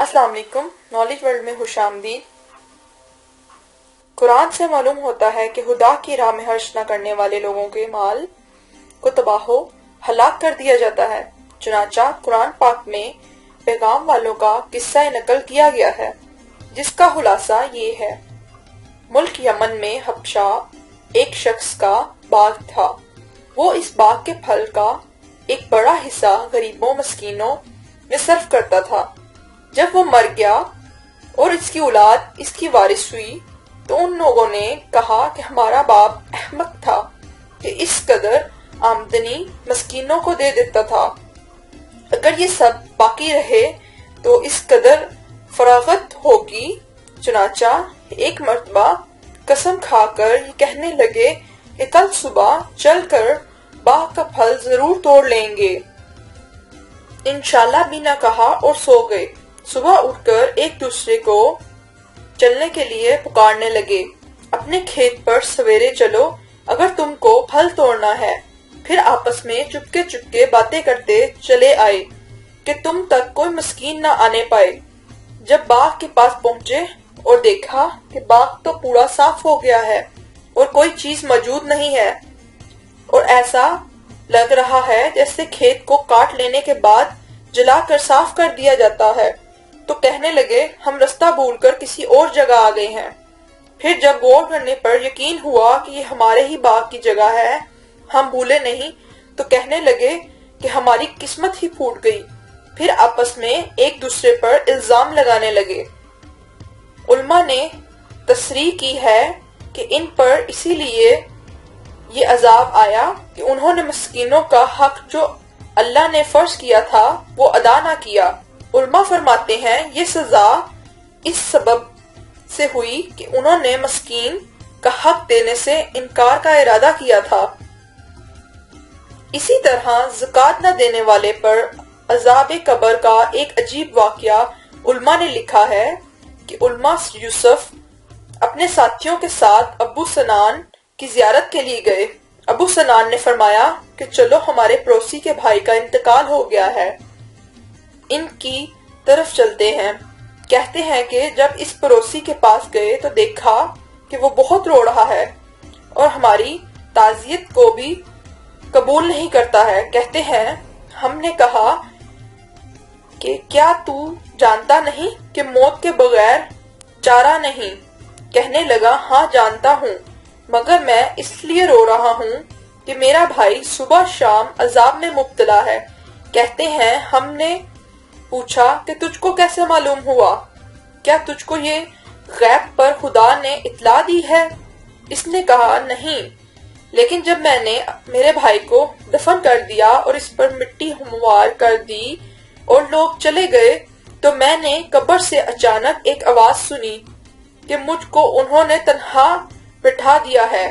السلام علیکم، knowledge world میں خوش آمدید۔ قرآن سے معلوم ہوتا ہے کہ خدا کی راہ میں خرچ نہ کرنے والے لوگوں کے مال کو تباہ و ہلاک کر دیا جاتا ہے۔ چنانچہ قرآن پاک میں پیغام والوں کا قصہ نقل کیا گیا ہے، جس کا خلاصہ یہ ہے۔ ملک یمن میں حبشہ ایک شخص کا باغ تھا۔ وہ اس باغ کے پھل کا ایک بڑا حصہ غریبوں مسکینوں میں صرف کرتا تھا۔ جب وہ مر گیا اور اس کی اولاد اس کی وارث ہوئی تو ان لوگوں نے کہا کہ ہمارا باپ احمق تھا کہ اس قدر آمدنی مسکینوں کو دے دیتا تھا۔ اگر یہ سب باقی رہے تو اس قدر فراغت ہوگی۔ چنانچہ ایک مرتبہ قسم کھا کر یہ کہنے لگے کہ کل صبح چل کر باغ کا پھل ضرور توڑ لیں گے۔ انشاءاللہ بھی نہ کہا اور سو گئے۔ صبح اٹھ کر ایک دوسرے کو چلنے کے لیے پکارنے لگے، اپنے کھیت پر سویرے چلو اگر تم کو پھل توڑنا ہے۔ پھر آپس میں چپکے چپکے باتیں کرتے چلے آئے کہ تم تک کوئی مسکین نہ آنے پائے۔ جب باغ کے پاس پہنچے اور دیکھا کہ باغ تو پورا صاف ہو گیا ہے اور کوئی چیز موجود نہیں ہے، اور ایسا لگ رہا ہے جیسے کھیت کو کاٹ لینے کے بعد جلا کر صاف کر دیا جاتا ہے، تو کہنے لگے ہم رستہ بھول کر کسی اور جگہ آ گئے ہیں۔ پھر جب غور کرنے پر یقین ہوا کہ یہ ہمارے ہی باغ کی جگہ ہے، ہم بھولے نہیں، تو کہنے لگے کہ ہماری قسمت ہی پھوٹ گئی۔ پھر آپس میں ایک دوسرے پر الزام لگانے لگے۔ علماء نے تصریح کی ہے کہ ان پر اسی لیے یہ عذاب آیا کہ انہوں نے مسکینوں کا حق جو اللہ نے فرض کیا تھا وہ ادا نہ کیا۔ علماء فرماتے ہیں یہ سزا اس سبب سے ہوئی کہ انہوں نے مسکین کا حق دینے سے انکار کا ارادہ کیا تھا۔ اسی طرح زکوٰۃ نہ دینے والے پر عذاب قبر کا ایک عجیب واقعہ علماء نے لکھا ہے کہ علماء یوسف اپنے ساتھیوں کے ساتھ ابو سنان کی زیارت کے لیے گئے۔ ابو سنان نے فرمایا کہ چلو ہمارے پڑوسی کے بھائی کا انتقال ہو گیا ہے، ان کی طرف چلتے ہیں۔ کہتے ہیں کہ جب اس پڑوسی کے پاس گئے تو دیکھا کہ وہ بہت رو رہا ہے اور ہماری تعزیت کو بھی قبول نہیں کرتا ہے۔ کہتے ہیں ہم نے کہا کہ کیا تو جانتا نہیں کہ موت کے بغیر چارہ نہیں؟ کہنے لگا ہاں جانتا ہوں، مگر میں اس لیے رو رہا ہوں کہ میرا بھائی صبح شام عذاب میں مبتلا ہے۔ کہتے ہیں ہم نے پوچھا کہ تجھ کو کیسے معلوم ہوا؟ کیا تجھ کو یہ غیب پر خدا نے اطلاع دی ہے؟ اس نے کہا نہیں، لیکن جب میں نے میرے بھائی کو دفن کر دیا اور اس پر مٹی ہموار کر دی اور لوگ چلے گئے تو میں نے قبر سے اچانک ایک آواز سنی کہ مجھ کو انہوں نے تنہا بٹھا دیا ہے،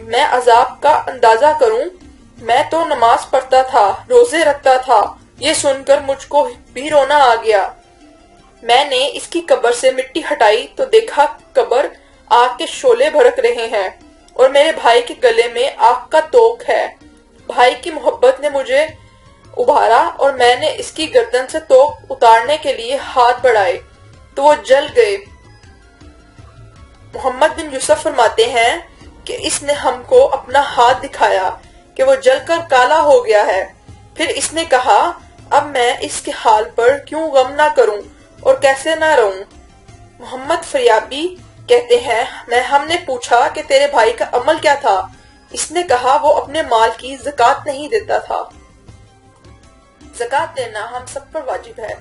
میں عذاب کا اندازہ کروں۔ میں تو نماز پڑھتا تھا، روزے رکھتا تھا۔ یہ سن کر مجھ کو بھی رونا آ گیا۔ میں نے اس کی قبر سے مٹی ہٹائی تو دیکھا قبر آگ کے شعلے بھڑک رہے ہیں اور میرے بھائی کے گلے میں آگ کا توق ہے۔ بھائی کی محبت نے مجھے ابھارا اور میں نے اس کی گردن سے توق اتارنے کے لیے ہاتھ بڑھائے تو وہ جل گئے۔ محمد بن یوسف فرماتے ہیں کہ اس نے ہم کو اپنا ہاتھ دکھایا کہ وہ جل کر کالا ہو گیا ہے۔ پھر اس نے کہا اب میں اس کے حال پر کیوں غم نہ کروں اور کیسے نہ رہوں؟ محمد فریابی کہتے ہیں ہم نے پوچھا کہ تیرے بھائی کا عمل کیا تھا؟ اس نے کہا وہ اپنے مال کی زکوٰۃ نہیں دیتا تھا۔ زکوٰۃ دینا ہم سب پر واجب ہے۔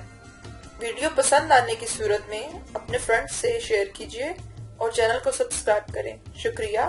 ویڈیو پسند آنے کی صورت میں اپنے فرینڈز سے شیئر کیجیے اور چینل کو سبسکرائب کریں۔ شکریہ۔